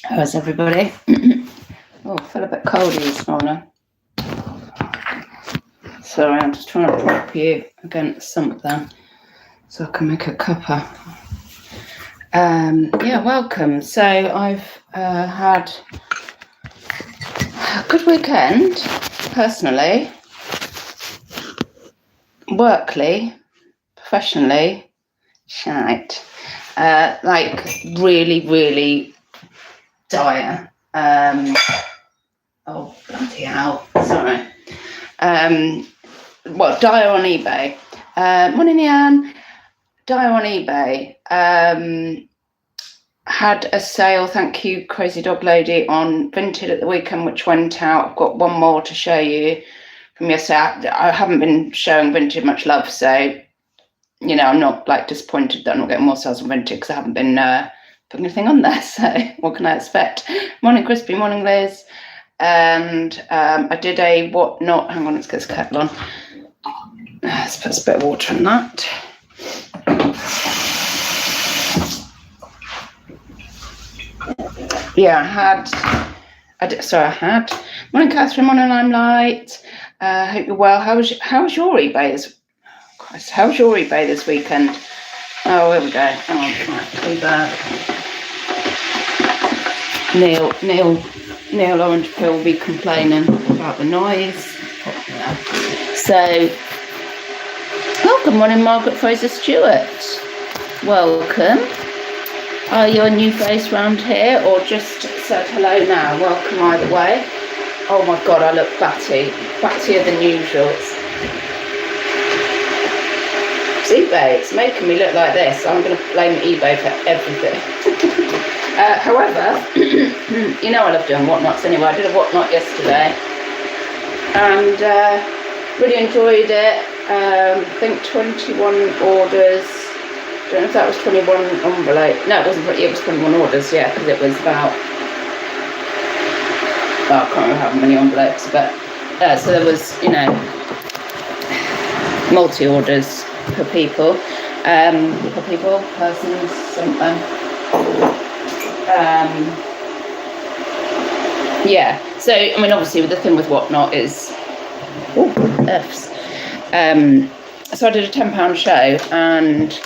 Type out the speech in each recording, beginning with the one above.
How's everybody? Oh, I feel a bit coldy this morning. Sorry, I'm just trying to prop you against something so I can make a cuppa. Yeah, welcome. So I've had a good weekend, personally, workly, professionally, shite. Like really dire. Oh, bloody hell, sorry. Dire on eBay. Morning, Ian. Dire on eBay. Had a sale, thank you, Crazy Dog Lady, on Vinted at the weekend, which went out. I've got one more to show you from yesterday. I haven't been showing Vinted much love, so, you know, I'm not like disappointed that I'm not getting more sales on Vinted because I haven't been putting anything on there. So what can I expect? Morning, Crispy. Morning, Liz. And I did a whatnot. Hang on, let's get this kettle on. Let's put a bit of water in that. Yeah, I had. Morning, Catherine. Morning, Limelight. Hope you're well. How's your eBay this weekend? Oh, here we go. Neil Orange Pill will be complaining about the noise. So, good morning, Margaret Fraser Stewart. Welcome. Are you a new face round here or just said hello now? Welcome either way. Oh my God, I look battier than usual. It's eBay, it's making me look like this. I'm going to blame eBay for everything. However, you know I love doing whatnots anyway. I did a whatnot yesterday and really enjoyed it. I think 21 orders. I don't know if that was 21 envelope. No, it wasn't. It was 21 orders, yeah, because it was about. I can't remember how many envelopes, but so there was, you know, multi orders per people, persons, something. Yeah. So I mean, obviously, the thing with whatnot is, F's. So I did a £10 show and.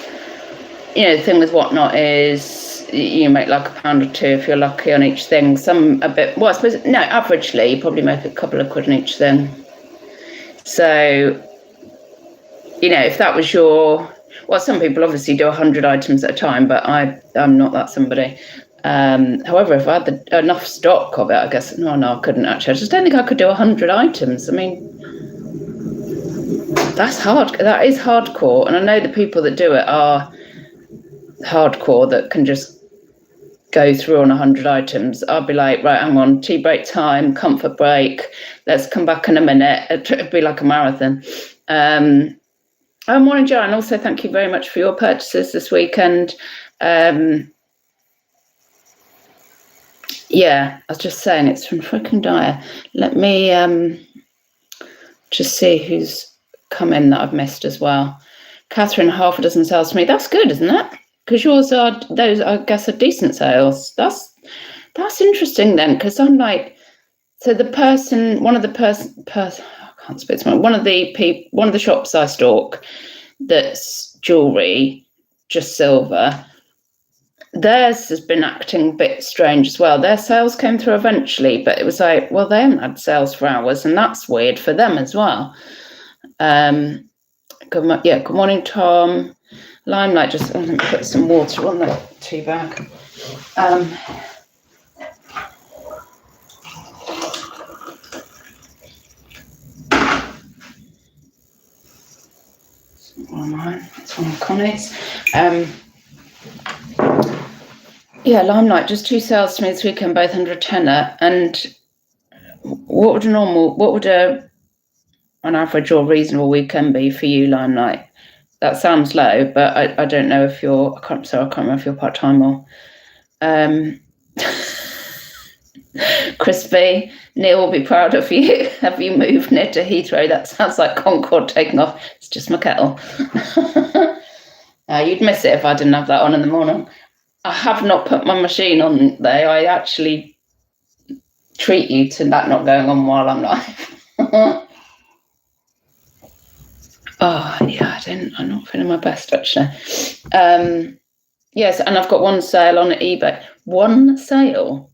You know, the thing with whatnot is you make like £1 or £2 if you're lucky on each thing. Some a bit, well, I suppose, no, averagely you probably make a couple of quid on each thing. So, you know, if that was some people obviously do 100 items at a time, but I'm not that somebody. However, if I had enough stock of it, I guess, no, I couldn't actually. I just don't think I could do 100 items. I mean, that's hard. That is hardcore. And I know the people that do it are hardcore that can just go through on 100 items. I'll be like, right, hang on, tea break time, comfort break, let's come back in a minute. It'd be like a marathon. Morning, Joanne. Also, thank you very much for your purchases this weekend. Yeah, I was just saying, it's from freaking Dire. Let me just see who's come in that I've missed as well. Catherine, half a dozen sales to me. That's good, isn't it? Because yours are, those, I guess, are decent sales. That's interesting then, because I'm like, so the person, one of the shops I stalk that's jewellery, just silver, theirs has been acting a bit strange as well. Their sales came through eventually, but it was like, well, they haven't had sales for hours, and that's weird for them as well. Good morning, Tom. Limelight, just I'm going to put some water on the tea bag. One of mine, that's one of Connie's. Limelight, just 2 sales to me this weekend, both under a tenner. And what would an average or reasonable weekend be for you, Limelight? That sounds low, but I don't know if I can't remember if you're part-time or Crispy. Neil will be proud of you. Have you moved near to Heathrow? That sounds like Concorde taking off. It's just my kettle. You'd miss it if I didn't have that on in the morning. I have not put my machine on there. I actually treat you to that not going on while I'm live. Oh yeah, I'm not feeling my best actually. Yes, and I've got one sale on eBay. One sale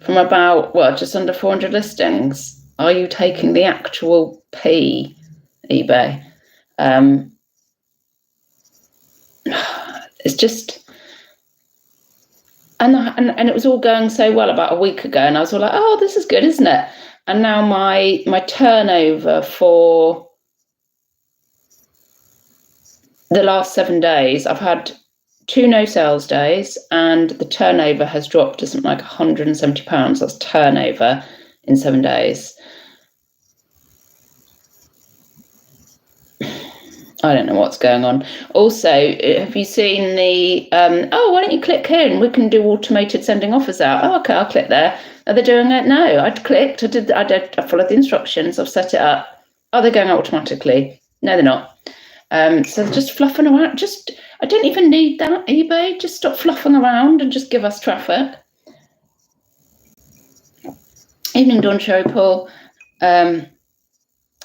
from about just under 400 listings. Are you taking the actual P, eBay? It's just, and it was all going so well about a week ago, and I was all like, oh, this is good, isn't it? And now my turnover for the last 7 days, I've had 2 no sales days, and the turnover has dropped to something like £170. That's turnover in 7 days. I don't know what's going on. Also, have you seen the, why don't you click here and we can do automated sending offers out? Oh, okay, I'll click there. Are they doing it? No, I'd clicked, I followed the instructions, I've set it up. Are they going out automatically? No, they're not. So they're just fluffing around. I don't even need that, eBay. Just stop fluffing around and just give us traffic. Evening, Dawn, Sherry Paul.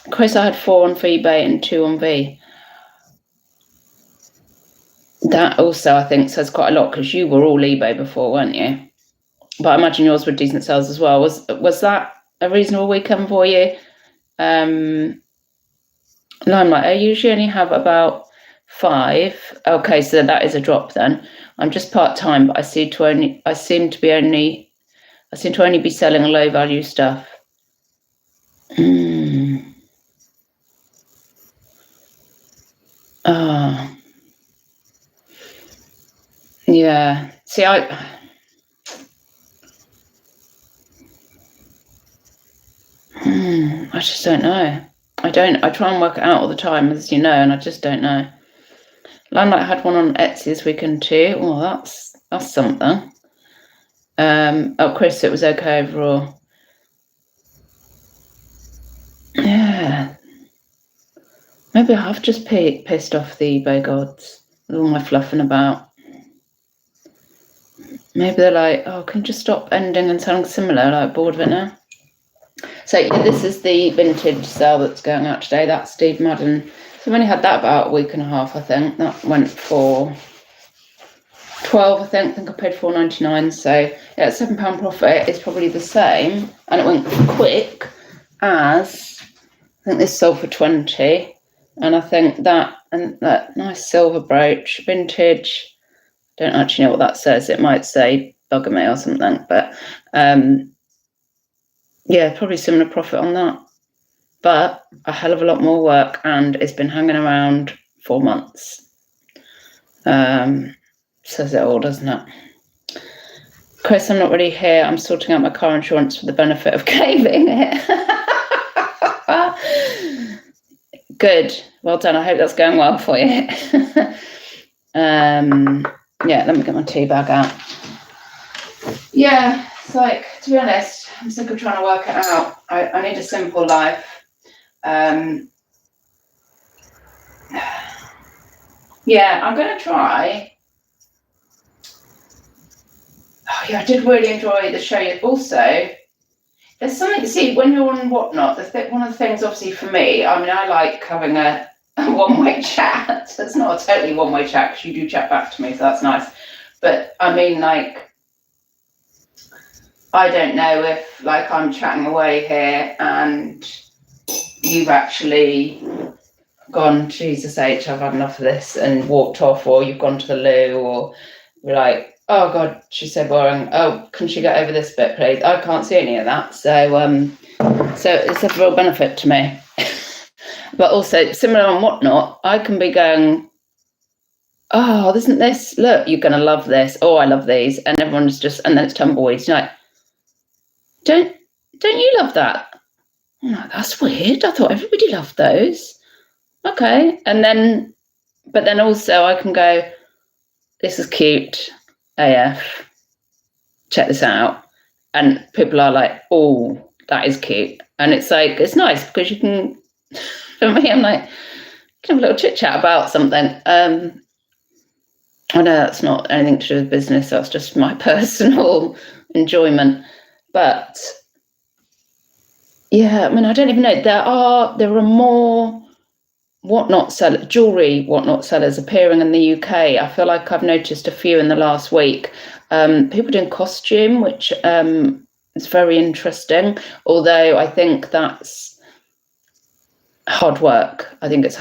Chris, I had 4 on eBay and 2 on V. That also, I think, says quite a lot because you were all eBay before, weren't you? But I imagine yours were decent sales as well. Was that a reasonable weekend for you? Limelight, I usually only have about 5. Okay, so that is a drop then. I'm just part-time, but I seem to only be selling low value stuff. Oh. Yeah. See, I just don't know. I try and work it out all the time, as you know, and I just don't know. Limelight had one on Etsy this weekend too. Oh, that's something. Chris, it was okay overall. Yeah. Maybe I have just pissed off the eBay gods with all my fluffing about. Maybe they're like, oh, can you just stop ending and sounding similar? Like, bored of it now. So yeah, this is the vintage sale that's going out today. That's Steve Madden. So I've only had that about a week and a half, I think. That went for 12, I think. I think I paid £4.99. So yeah, £7 profit is probably the same, and it went quick as I think this sold for 20. And I think that nice silver brooch, vintage. Don't actually know what that says. It might say bugger me or something, but yeah, probably similar profit on that. But a hell of a lot more work, and it's been hanging around 4 months. Says it all, doesn't it? Chris, I'm not really here. I'm sorting out my car insurance for the benefit of caving it. Good. Well done. I hope that's going well for you. Yeah, let me get my tea bag out. Yeah, it's like, to be honest, I'm sick of trying to work it out. I need a simple life. Yeah, I'm going to try. Oh, yeah, I did really enjoy the show. Also, there's something, see, when you're on Whatnot, one of the things, obviously, for me, I mean, I like having a one-way chat. It's not a totally one-way chat because you do chat back to me, so that's nice. But, I mean, like, I don't know if, like, I'm chatting away here and you've actually gone, Jesus H, I've had enough of this, and walked off, or you've gone to the loo, or you're like, oh God, she's so boring. Oh, can she get over this bit, please? I can't see any of that. So it's a real benefit to me. But also, similar on Whatnot, I can be going, oh, isn't this, look, you're going to love this. Oh, I love these. And everyone's just, and then it's tumbleweeds. You're like, don't you love that? I'm like, that's weird. I thought everybody loved those. Okay. But then also I can go, this is cute AF. Check this out. And people are like, oh, that is cute. And it's like, it's nice because you can, for me, I'm like, you can have a little chit chat about something. I know that's not anything to do with business, that's just my personal enjoyment. But yeah, I mean, I don't even know. There are more jewellery whatnot sellers appearing in the UK. I feel like I've noticed a few in the last week. People doing costume, which is very interesting, although I think that's hard work. I think it's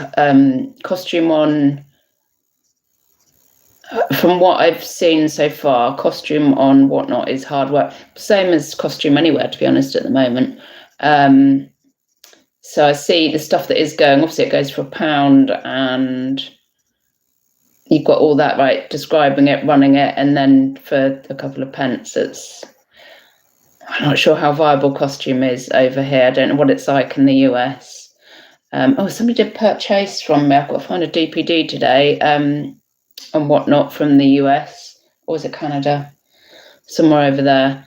costume on, from what I've seen so far, costume on whatnot is hard work. Same as costume anywhere, to be honest, at the moment. So I see the stuff that is going, obviously it goes for £1 and you've got all that, right, describing it, running it, and then for a couple of pence, I'm not sure how viable costume is over here. I don't know what it's like in the US. Somebody did purchase from me. I've got to find a DPD today and whatnot from the US, or was it Canada? Somewhere over there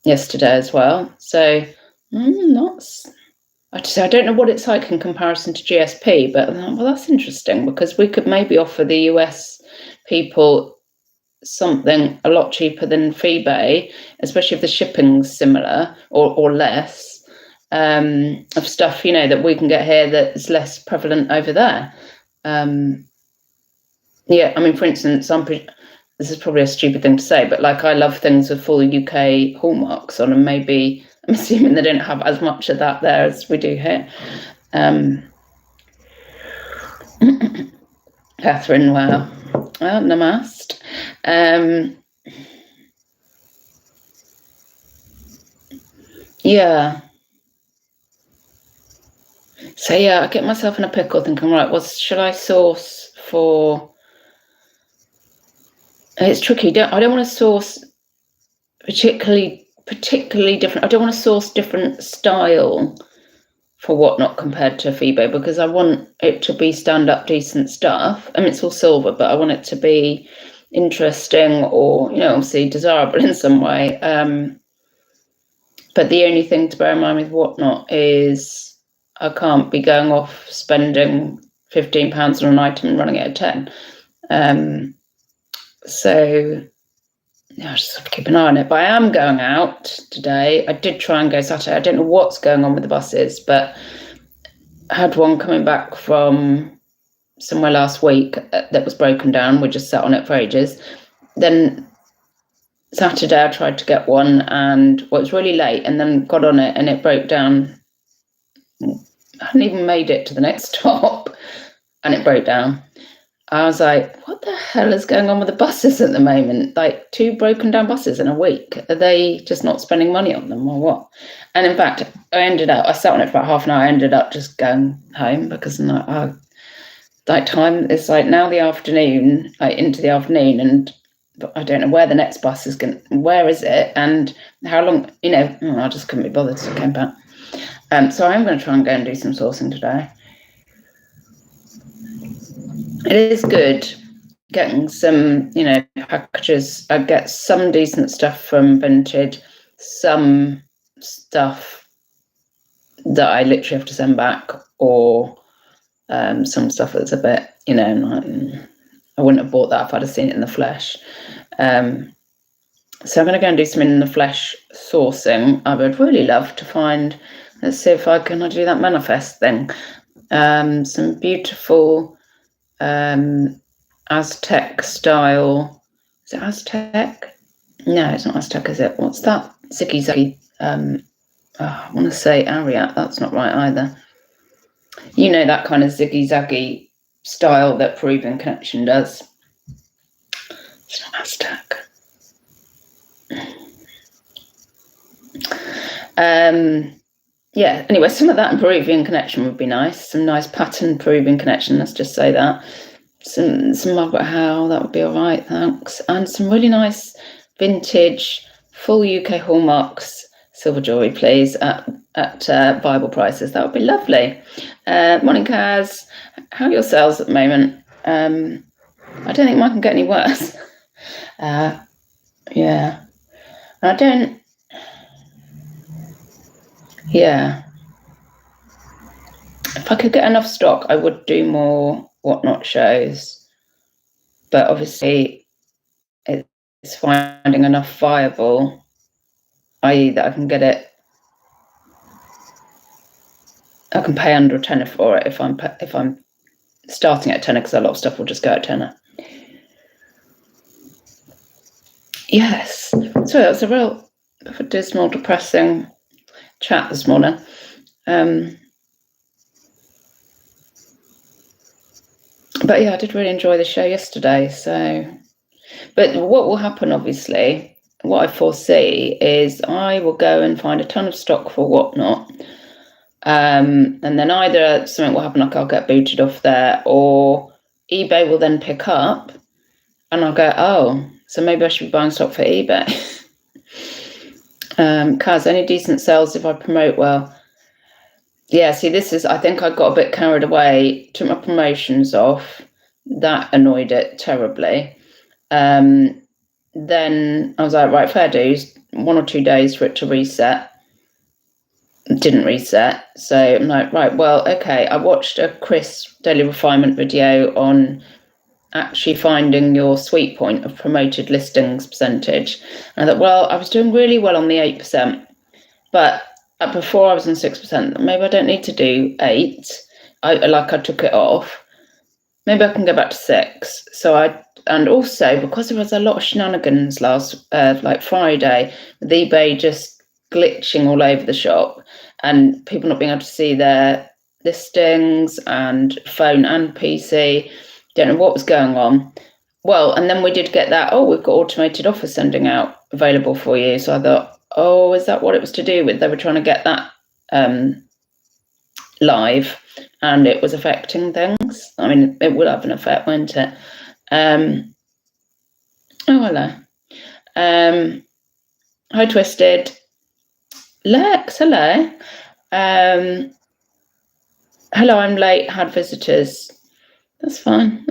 yesterday as well. So I don't know what it's like in comparison to GSP, but well, that's interesting, because we could maybe offer the US people something a lot cheaper than eBay, especially if the shipping's similar or less, of stuff, you know, that we can get here that's less prevalent over there. Yeah, I mean, for instance, this is probably a stupid thing to say, but like, I love things with full UK hallmarks on, and maybe I'm assuming they don't have as much of that there as we do here. Catherine, wow. Well, namaste. Yeah. So yeah, I get myself in a pickle thinking, right, well, should I source for... It's tricky. I don't want to source particularly different. I don't want to source different style for whatnot compared to eBay, because I want it to be stand-up decent stuff. I mean, it's all silver, but I want it to be interesting, or, you know, obviously desirable in some way. But the only thing to bear in mind with whatnot is I can't be going off spending £15 on an item and running it at 10. So yeah, I just have to keep an eye on it. But I am going out today. I did try and go Saturday. I don't know what's going on with the buses, but I had one coming back from somewhere last week that was broken down. We just sat on it for ages. Then Saturday I tried to get one, and it was really late, and then got on it and it broke down. I hadn't even made it to the next stop and it broke down. I was like, what the hell is going on with the buses at the moment? Like, 2 broken down buses in a week. Are they just not spending money on them, or what? And in fact, I sat on it for about half an hour. I ended up just going home, because I'm like, time is like now the afternoon, like into the afternoon, and I don't know where the next bus is going. Where is it, and how long? You know, I just couldn't be bothered, so I came back. So I'm going to try and go and do some sourcing today. It is good getting some, you know, packages. I get some decent stuff from Vinted, some stuff that I literally have to send back, or some stuff that's a bit, you know, like, I wouldn't have bought that if I'd have seen it in the flesh. So I'm going to go and do some in the flesh sourcing. I would really love to find, let's see if I can do that manifest thing. Some beautiful Aztec style. Is it Aztec? No, it's not Aztec, is it? What's that? Ziggy zaggy. I want to say Ariat. That's not right either. You know, that kind of ziggy zaggy style that Peruvian Connection does. It's not Aztec. Yeah, anyway, some of that in Peruvian Connection would be nice. Some nice pattern Peruvian Connection, let's just say that. Some Margaret Howe, that would be all right, thanks. And some really nice vintage, full UK hallmarks silver jewellery, please, at viable prices. That would be lovely. Morning, Kaz. How are your sales at the moment? I don't think mine can get any worse. Yeah. I don't... Yeah. If I could get enough stock, I would do more whatnot shows. but obviously it's finding enough viable, i.e. that I can get it, I can pay under a tenner for it if I'm starting at a tenner, because a lot of stuff will just go at tenner. Yes, so it was a real dismal, depressing chat this morning. But yeah, I did really enjoy the show yesterday. So, but what will happen, obviously, what I foresee is I will go and find a ton of stock for Whatnot. And then either something will happen, like I'll get booted off there, or eBay will then pick up and I'll go, oh, so maybe I should be buying stock for eBay. Kaz, any decent sales if I promote well? Yeah, see, I think I got a bit carried away, took my promotions off. That annoyed it terribly. Then I was like, right, fair dues, 1 or 2 days for it to reset. It didn't reset. So I'm like, right, well, okay. I watched a Chris Daily Refinement video on actually finding your sweet point of promoted listings percentage. And I thought, well, I was doing really well on the 8%, but before I was on 6%, maybe I don't need to do 8. I took it off. Maybe I can go back to 6. And also because there was a lot of shenanigans last Friday, with eBay just glitching all over the shop and people not being able to see their listings, and phone and PC. Don't know what was going on. Well, and then we did get that, we've got automated offer sending out available for you. So I thought, is that what it was to do with? They were trying to get that live, and it was affecting things. I mean, it will have an effect, won't it? Hello. Hi, Twisted. Lex, hello. Hello, I'm late, had visitors. That's fine.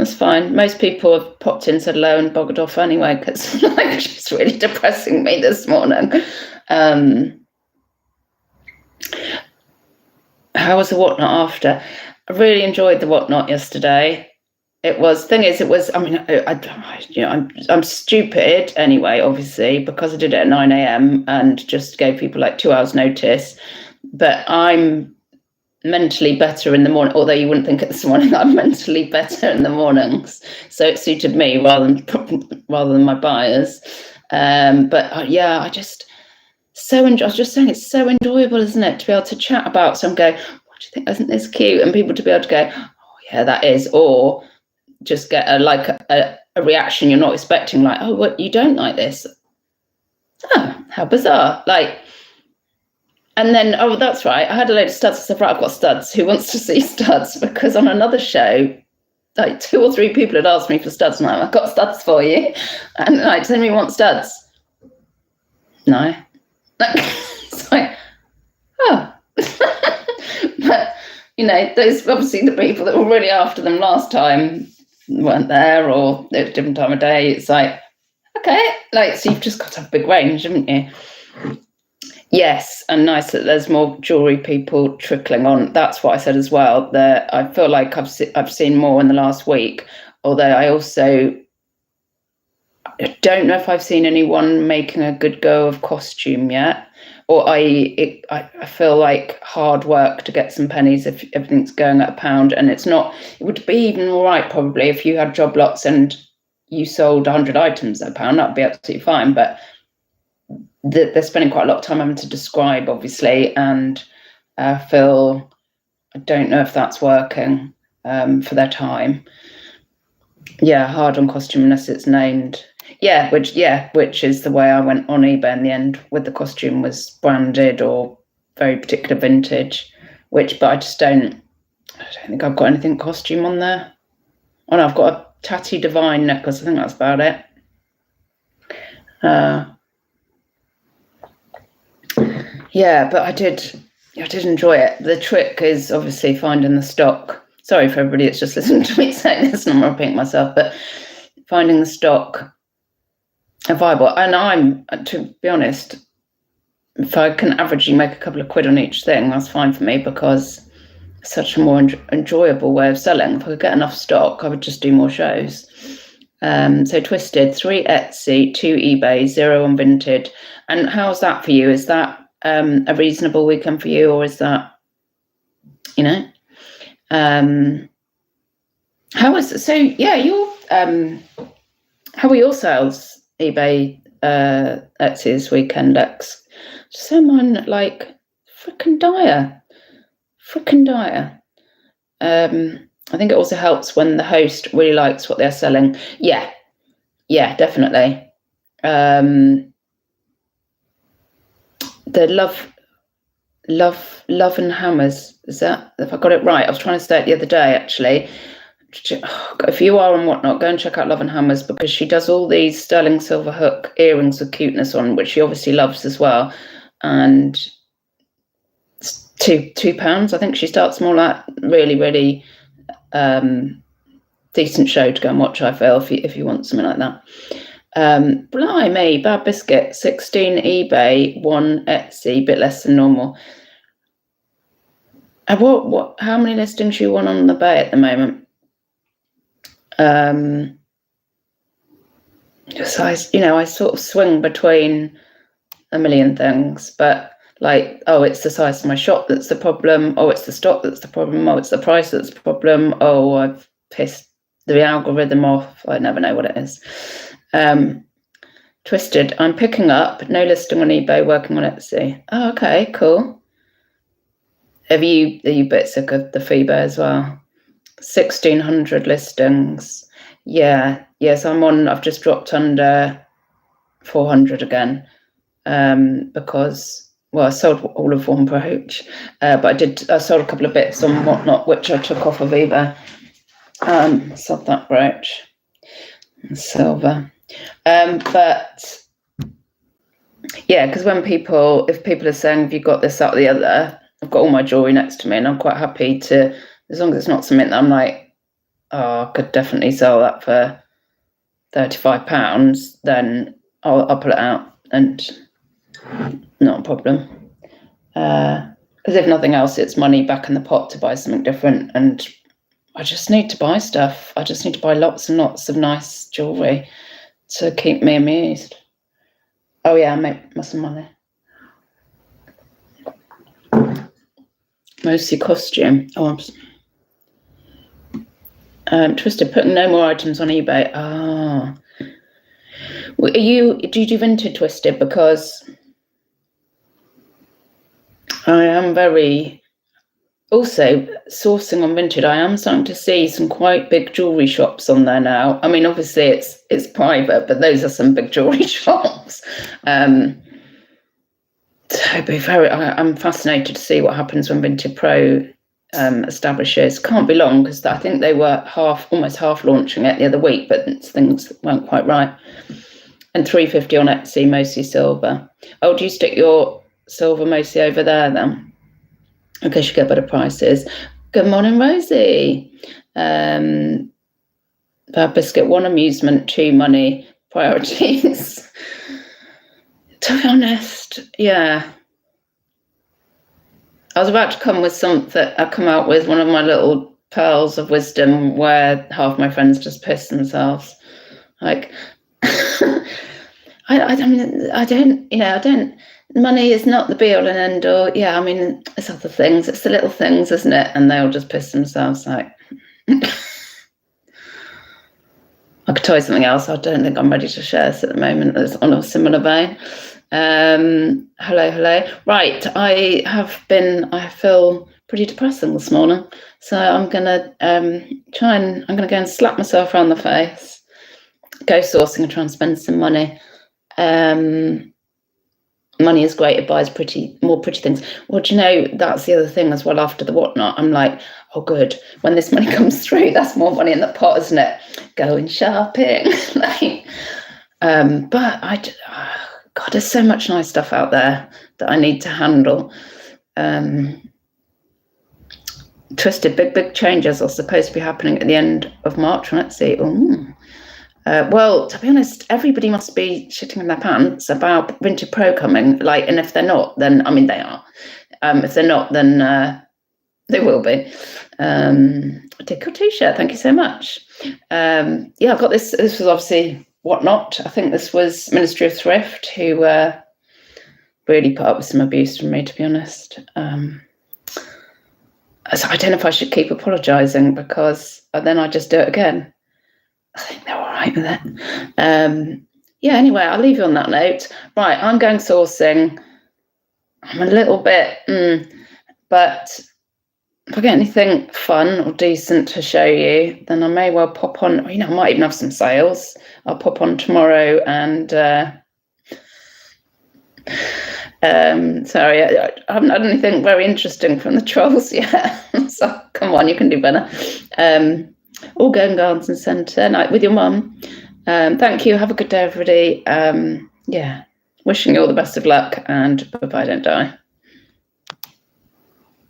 Most people have popped in, said hello, and buggered off anyway, because it's really depressing me this morning. How was the Whatnot after? I really enjoyed the Whatnot yesterday. I'm stupid anyway, obviously, because I did it at 9 a.m. and just gave people 2 hours notice. But I'm mentally better in the morning, although you wouldn't think it this morning. I'm mentally better in the mornings, so it suited me rather than my buyers. I just I was just saying, it's so enjoyable, isn't it, to be able to chat about some, go, what do you think, isn't this cute, and people to be able to go, oh yeah, that is, or just get a reaction you're not expecting, like, oh, what, you don't like this? Oh, how bizarre. And then, oh, that's right, I had a load of studs. I said, right, I've got studs. Who wants to see studs? Because on another show, 2 or 3 people had asked me for studs, and I've got studs for you. And does anyone want studs? No. It's like, oh. But, those, obviously the people that were really after them last time weren't there, or at a different time of day. It's like, okay, so you've just got to have a big range, haven't you? Yes, and nice that there's more jewellery people trickling on. That's what I said as well. That I feel like I've seen more in the last week. Although I also don't know if I've seen anyone making a good go of costume yet. Or I feel like hard work to get some pennies if everything's going at £1, and it's not. It would be even all right probably if you had job lots and you sold 100 items at £1. That'd be absolutely fine. But they're spending quite a lot of time having to describe, obviously, and I don't know if that's working for their time. Yeah, hard on costume unless it's named. Yeah, which is the way I went on eBay in the end, with the costume was branded or very particular vintage, but I don't think I've got anything costume on there. Oh no, I've got a Tatty Divine necklace. I think that's about it. Yeah, but I did enjoy it. The trick is obviously finding the stock. Sorry for everybody that's just listening to me saying this, and I'm repeating myself, but finding the stock viable. And I'm, to be honest, if I can averagely make a couple of quid on each thing, that's fine for me, because it's such a more enjoyable way of selling. If I could get enough stock, I would just do more shows. So Twisted, 3 Etsy, 2 eBay, 0 on Vinted. And how's that for you? Is that a reasonable weekend for you, or is that, you know? How are your sales, eBay, Etsy this weekend, Lex? Someone like freaking dire. I think it also helps when the host really likes what they're selling. Yeah, definitely. The love and hammers, is that, if I got it right? I was trying to say it the other day, actually. If you are on Whatnot, go and check out Love and Hammers, because she does all these sterling silver hook earrings with cuteness on, which she obviously loves as well. And it's £2. I think she starts more like really decent show to go and watch, I feel, if you want something like that. Blimey, Bad Biscuit, 16 eBay, 1 Etsy, bit less than normal. How many listings you want on the bay at the moment? So I sort of swing between a million things, but like, oh, it's the size of my shop that's the problem. Oh, it's the stock that's the problem. Oh, it's the price that's the problem. Oh, I've pissed the algorithm off. I never know what it is. Twisted, I'm picking up, no listing on eBay, working on Etsy. Oh, okay, cool. Are you a bit sick of the FIBA as well? 1,600 listings. Yeah, yes, I've just dropped under 400 again, because, well, I sold all of one brooch, but I sold a couple of bits on Whatnot, which I took off of eBay. Sold that brooch, silver. But yeah, because if people are saying, have you got this, that, or the other, I've got all my jewellery next to me, and I'm quite happy to, as long as it's not something that I'm like, oh, I could definitely sell that for £35, then I'll pull it out, and not a problem. Because if nothing else, it's money back in the pot to buy something different, and I just need to buy stuff. I just need to buy lots and lots of nice jewellery to keep me amused. Oh yeah, I make some money. Mostly costume. Twisted, putting no more items on eBay. Do you do Vinted, Twisted? Because I am very, also sourcing on Vinted, I am starting to see some quite big jewellery shops on there now. I mean, obviously it's private, but those are some big jewellery shops. I'm fascinated to see what happens when Vinted Pro establishes. Can't be long, because I think they were almost half launching it the other week, but things weren't quite right. And £3.50 on Etsy, mostly silver. Oh, do you stick your silver mostly over there then? In case you get better prices. Good morning, Rosie. Bad Biscuit, 1 amusement, 2 money, priorities. To be honest, yeah. I was about to come with something. I come out with one of my little pearls of wisdom, where half my friends just piss themselves. Like, I don't. Money is not the be all and end all. Yeah, I mean, it's other things. It's the little things, isn't it? And they all just piss themselves. Like, I could tell you something else. I don't think I'm ready to share this at the moment. That's on a similar vein. Hello. Right, I feel pretty depressing this morning, so I'm gonna I'm gonna go and slap myself around the face, go sourcing and try and spend some money. Money is great, it buys more pretty things. Well, do you know, that's the other thing as well. After the Whatnot, I'm like, oh good, when this money comes through, that's more money in the pot, isn't it? Going shopping. But God, there's so much nice stuff out there that I need to handle. Twisted, big changes are supposed to be happening at the end of March. Let's see. Well, to be honest, everybody must be shitting in their pants about Vinted Pro coming. Like, and if they're not, then, I mean, they are. If they're not, then they will be. Tickle t-shirt. Thank you so much. Yeah, I've got this. This was obviously Whatnot. I think this was Ministry of Thrift who really put up with some abuse from me, to be honest. So I don't know if I should keep apologising, because then I just do it again. I think they're all right with it. Yeah, anyway, I'll leave you on that note. Right, I'm going sourcing. I'm a little bit, but if I get anything fun or decent to show you, then I may well pop on. I might even have some sales. I'll pop on tomorrow and sorry, I haven't had anything very interesting from the trolls yet. So come on, you can do better. All going Gardens and Centre night with your mum. Thank you. Have a good day, everybody. Yeah, wishing you all the best of luck, and bye-bye, don't die.